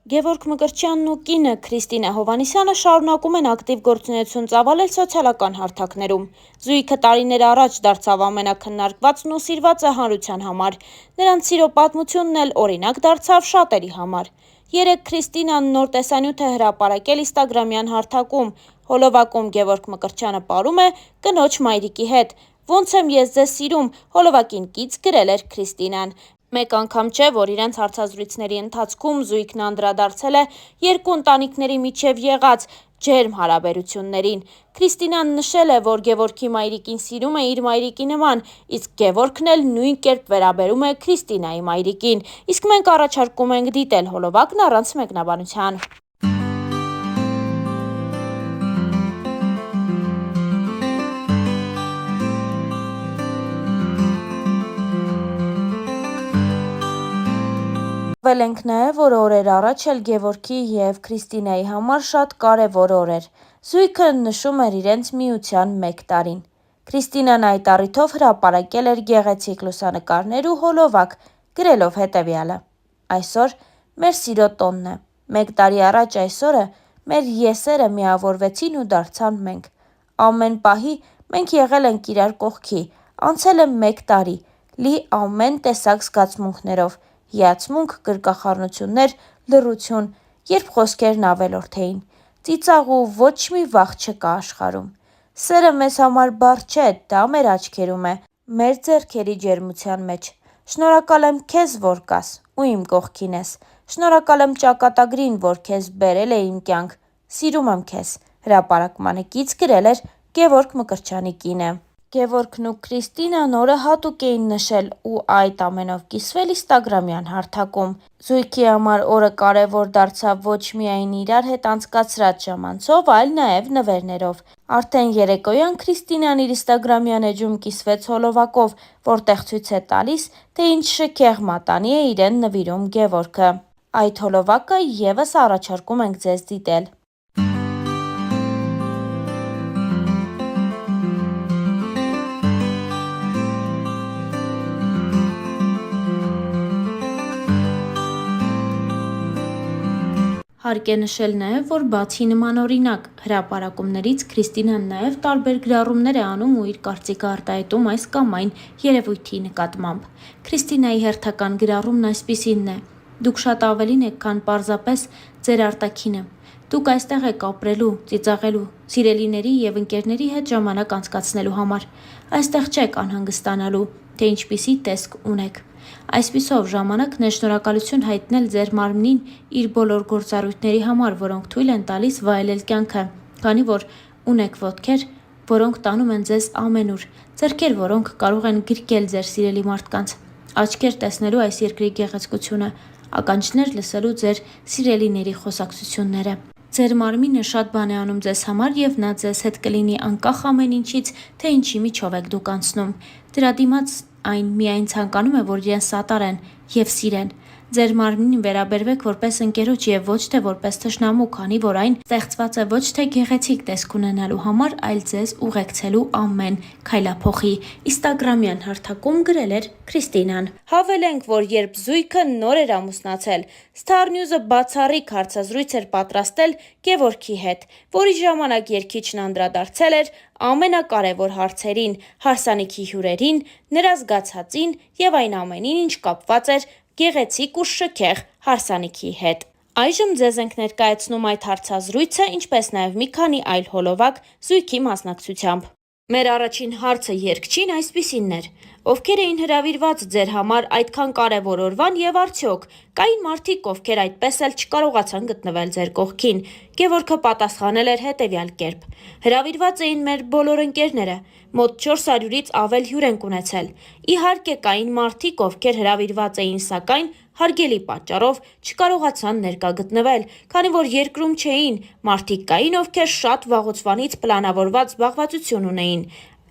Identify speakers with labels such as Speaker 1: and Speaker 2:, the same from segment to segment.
Speaker 1: Գևորգ Մկրտչյանն ու կինը Քրիստինա Հովհաննիսյանը շարունակում են ակտիվ գործունեություն ծավալել սոցիալական հարթակներում։ Զույգը տարիներ առաջ դարձավ ամենաքննարկվածն ու սիրվածը հանրության համար։ Նրանց սիրո պատմությունն էլ օրինակ դարձավ շատերի համար։ Երեկ Քրիստինան նոր տեսանյութ է հրապարակել Instagram-յան հարթակում։ Հոլովակում Գևորգ Մկրտչյանը պարում է կնոջ մայրիկի հետ։ «Ոնց եմ ես ձեզ սիրում», հոլովակին կից գրել էր Քրիստինան։ Մեկ անգամ չէ, որ իրենց հարցազրույցների ընթացքում զույգն անդրադարձել է երկու ընտանիքների միջև եղած ջերմ հարաբերություններին։ Քրիստինան նշել է, որ Գևորգի մայրիկին սիրում է իր մայրիկի նման, իսկ Գևորգն էլ նույն կերպ վերաբերում է Քրիստինայի մայրիկին։ Իսկ մենք առաջարկում ենք դիտել հոլովակն առանց մեկնաբանության։ Ել ենք նաև, որ օրեր առաջ էլ Գևորգի և Քրիստինայի համար շատ կարևոր օր էր։ Զույգը նշում էր իրենց միության 1 տարին։ Քրիստինան այդ առիթով հրապարակել էր գեղեցիկ լուսանկարներ ու հոլովակ, գրելով հետևյալը. «Այսօր մեր սիրո տոնն է։ 1 տարի առաջ այս օրը մեր եսերը միավորվեցին ու դարձան մենք։ Ամեն պահի մենք եղել ենք իրար կողքի, անցել է 1 տարի, լի ամեն տեսակ զգացմունքներով, հիացմունք, գրկախառնություններ, լռություն, երբ խոսքերն ավելորդ էին։ Ծիծաղ ու ոչ մի վախ չկա աշխարհում։ Սերը մեզ համար բառ չէ, դա մեր աչքերում է, մեր ձեռքերի ջերմության մեջ։ Շնորհակալ եմ քեզ, որ կաս ու իմ կողքին ես։ Շնորհակալ եմ ճակատագրին, որ քեզ բերել է իմ կյանք։ Սիրում եմ քեզ», հրապարակմանը կից գրել էր Գևորգ Մկրտչյանի կինը։ Գևորգն ու Քրիստինան օրը հատուկ էին նշել ու այդ ամենով կիսվել Instagram-յան հարթակում։ Զույգի համար օրը կարևոր դարձավ ոչ միայն իրար հետ անցկացրած ժամանցով, այլ նաև նվերներով։ Արդեն երեկոյան Քրիստինան իր Instagram-յան էջում կիսվեց հոլովակով, որտեղ ցույց է տալիս, թե ինչ շքեղ մատանի է իրեն նվիրում Գևորգը։ Այդ հոլովակը ևս առաջարկում ենք ձեզ դիտել։ Հարկ է նշել նաև, որ բացի նմանօրինակ հրապարակումներից Քրիստինան նաև տարբեր գրառումներ է անում ու իր կարծիքը արտահայտում այս կամ այն երևույթի նկատմամբ։ Քրիստինայի հերթական գրառումն այսպիսինն է. «Դուք շատ ավելին եք, քան պարզապես ձեր արտաքինը։ Դուք այստեղ եք ապրելու, ծիծաղելու, սիրելիների և ընկերների հետ ժամանակ անցկացնելու համար։ Այստեղ չեք անհանգստանալու, թե ինչպիսի տեսք ունեք։ Այսպիսով ժամանակն է շնորհակալություն հայտնել ձեր մարմնին իր բոլոր գործառույթների համար, որոնք թույլ են տալիս վայելել կյանքը, քանի որ ունեք ոտքեր, որոնք տանում են ձեզ ամենուր, ձեռքեր, որոնք կարող են գրկել ձեր սիրելի մարդկանց, աչքեր տեսնելու այս երկրի գեղեցկությունը, ականջներ լսելու ձեր սիրելիների խոսակցությունները։ Ձեր մարմինը շատ բան է անում ձեզ համար և նա ձեզ հետ կլինի անկախ ամեն ինչից, թե ինչի միջով եք դուք անցնում։ Դրա դիմաց այն միայն ցանկանում է, որ իրեն սատարեն և սիրեն։ Ձեր մարմնին վերաբերվեք որպես ընկերոջ և ոչ թե որպես թշնամու, քանի որ այն ստեղծված է ոչ թե գեղեցիկ տեսք ունենալու համար, այլ ձեզ ուղեկցելու ամեն քայլափոխի», Instagram-յան հարթակում գրել էր Քրիստինան։ Հավելենք, որ երբ զույգը նոր էր ամուսնացել, Star News-ը բացառիկ հարցազրույց էր պատրաստել Գևորգի հետ, որի ժամանակ երգիչն անդրադարձել էր ամենակարևոր հարցերին, հարսանիքի հյուրերին, նրա զգացածին և այն ամենին, ինչ կապված էր գեղեցիկ ու շքեղ հարսանիքի հետ։ Այժմ ձեզ ենք ներկայացնում այդ հարցազրույցը, ինչպես նաև մի քանի այլ հոլովակ զույգի մասնակցությամբ։ Մեր առաջին հարցը երգչին այսպիսինն էր. «Ովքեր էին հրավիրված ձեր համար այդքան կարևոր օրվան և արդյոք կային մարդիկ, ովքեր այդպես էլ չկարողացան գտնվել ձեր կողքին»։ Գևորգը պատասխանել էր հետևյալ կերպ. «Հրավիրված էին մեր բոլոր ընկերները, մոտ 400-ից ավել հյուր ենք ունեցել։ Իհարկե կային մարդիկ, ովքեր հրավիրված էին, սակայն հարգելի պատճառով չկարողացան ներկա գտնվել, քանի որ երկրում չէին, մարդիկ կային, ովքեր շատ վաղուցվանից պլանավորված զբաղվածություն ունեին,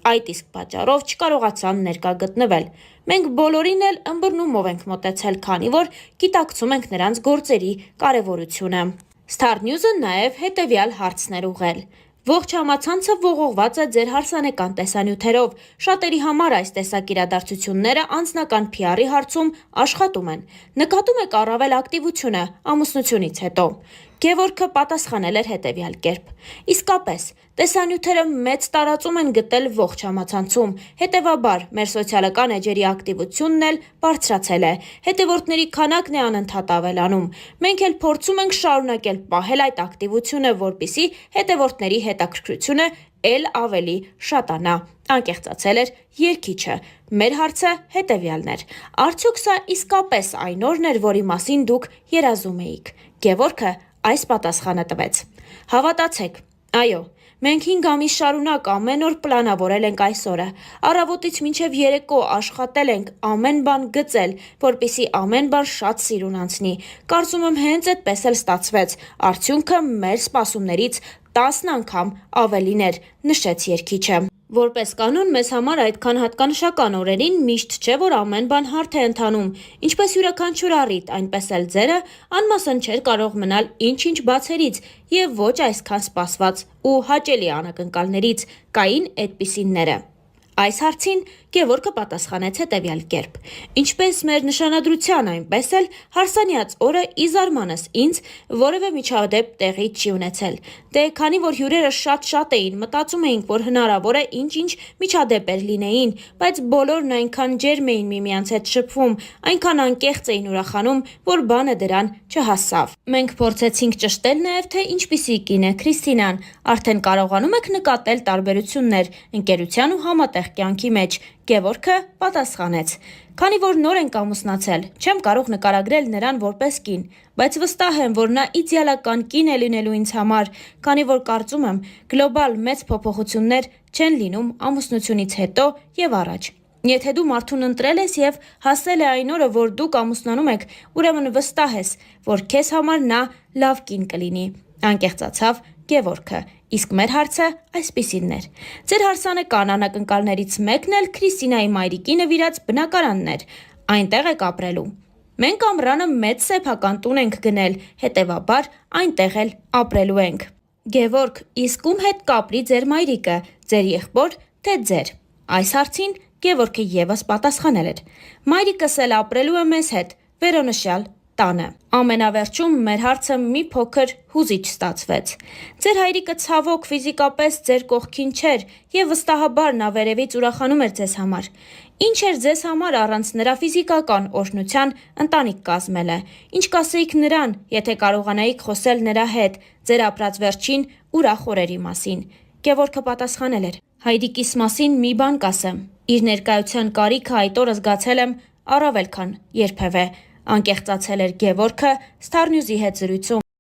Speaker 1: այդ իսկ պատճառով չկարողացան ներկա գտնվել։ Մենք բոլորին էլ ըմբռնումով ենք մոտեցել, քանի որ գիտակցում ենք նրանց գործերի կարևորությունը»։ Star News-ը նաև հետևյալ հարցն էր ուղղել. Ողջ համացանցը ողողված է ձեր հարսանեկան տեսանյութերով։ Շատերի համար այս տեսակ իրադարձությունները անձնական PR-ի հարցում աշխատում են։ Նկատում եք առավել ակտիվությունը ամուսնությունից հետո։ Գևորգը պատասխանել էր հետևյալ կերպ. Իսկապես, տեսանյութերը մեծ տարածում են գտել ողջ համացանցում, հետևաբար մեր սոցիալական էջերի ակտիվությունն էլ բարձրացել է, հետևորդների քանակն է անընդհատ ավելանում։ Մենք էլ փորձում ենք շարունակել պահել այդ ակտիվությունը, որպեսզի հետևորդների հետաքրքրությունը էլ ավելի շատանա, անկեղծացել էր երգիչը։ Մեր հարցը հետևյալն էր. արդյոք սա իսկապես այն օրն էր, որի մասին դուք երազում էիք։ Գևորգը այս պատասխանը տվեց. Հավատացեք, այո, մենք 5 ամիս շարունակ ամեն օր պլանավորել ենք այս օրը։ Առավոտից մինչև երեկո աշխատել ենք, ամեն բան գծել, որպեսզի ամեն բան շատ սիրուն անցնի։ Կարծում եմ հենց այդպես էլ ստացվեց։ Արդյունքը մեր սպասումներից 10 անգամ ավելին էր, նշեց երգիչը։ Որպես կանոն, մեզ համար այդքան հատկանշական օրերին միշտ չէ, որ ամեն բան հարթ է ընթանում, ինչպես յուրաքանչյուր առիթ, այնպես էլ ձերը անմասն չէր կարող մնալ ինչ-ինչ բացերից եւ ոչ այսքան սպասված ու հաճելի անակնկալներից, կային այդպիսինները։ Այս հարցին Գևորգը պատասխանեց հետևյալ կերպ. Ինչպես մեր նշանադրության, այնպես էլ հարսանյաց օրը ի զարմանս ինձ որևէ միջադեպ տեղի չի ունեցել։ Դե քանի որ հյուրերը շատ էին, մտածում էինք, որ հնարավոր է ինչ-ինչ միջադեպեր լինեին, բայց բոլորն այնքան ջերմ էին միմյանց հետ շփվում, այնքան անկեղծ էին ուրախանում, որ բանը դրան չհասավ։ Մենք փորձեցինք ճշտել նաև, թե ինչպիսի կին է Քրիստինան, արդեն կարողանում եք նկատել տարբերություններ ընկերության ու համատեղ կյանքի մեջ։ Գևորգը պատասխանեց. Քանի որ նոր ենք ամուսնացել, չեմ կարող նկարագրել նրան որպես կին, բայց վստահ եմ, որ նա իդեալական կին է լինելու ինձ համար, քանի որ կարծում եմ, գլոբալ մեծ փոփոխություններ չեն լինում ամուսնությունից հետո եւ առաջ։ Եթե դու մարդուն ընտրել ես եւ հասել է այն օրը, որ դուք ամուսնանում եք, ուրեմն վստահ ես, որ քեզ համար նա լավ կին կլինի, անկեղծացավ Գևորգը։ Իսկ մեր հարցը այսպիսինն էր. ձեր հարսանեկան անակնկալներից մեկն էլ Քրիստինայի մայրիկի նվիրած բնակարանն էր, այնտեղ եք ապրելու։ Մենք ամռանը մեծ սեփական տուն ենք գնել, հետևաբար այնտեղ էլ ապրելու ենք։ Գևորգ, իսկ ում հետ կապրի ձեր մայրիկը, ձեր եղբոր, թե ձեր։ Այս հարցին Գևորգը եւս պատասխանել էր. մայրիկս էլ ապրելու է մեզ հետ, վերոնշյալ տանը։ Ամենավերջում մեր հարցը մի փոքր հուզիչ ստացվեց։ Ձեր հայրիկը ցավոք ֆիզիկապես ձեր կողքին չէր եւ վստահաբար նա վերևից ուրախանում էր ձեզ համար։ Ինչ էր ձեզ համար առանց նրա ֆիզիկական օրհնության ընտանիք կազմելը։ Ինչ կասեիք նրան, եթե կարողանայիք խոսել նրա հետ ձեր ապրած վերջին ուրախ օրերի մասին։ Գևորգը պատասխանել էր. հայրիկիս մասին մի բան կասեմ։ Իր ներկայության կարիքը այդ օրը զգացել եմ առավել քան երբևէ, անկեղծացել էր Գևորգը Star News-ի հետ զրույցում։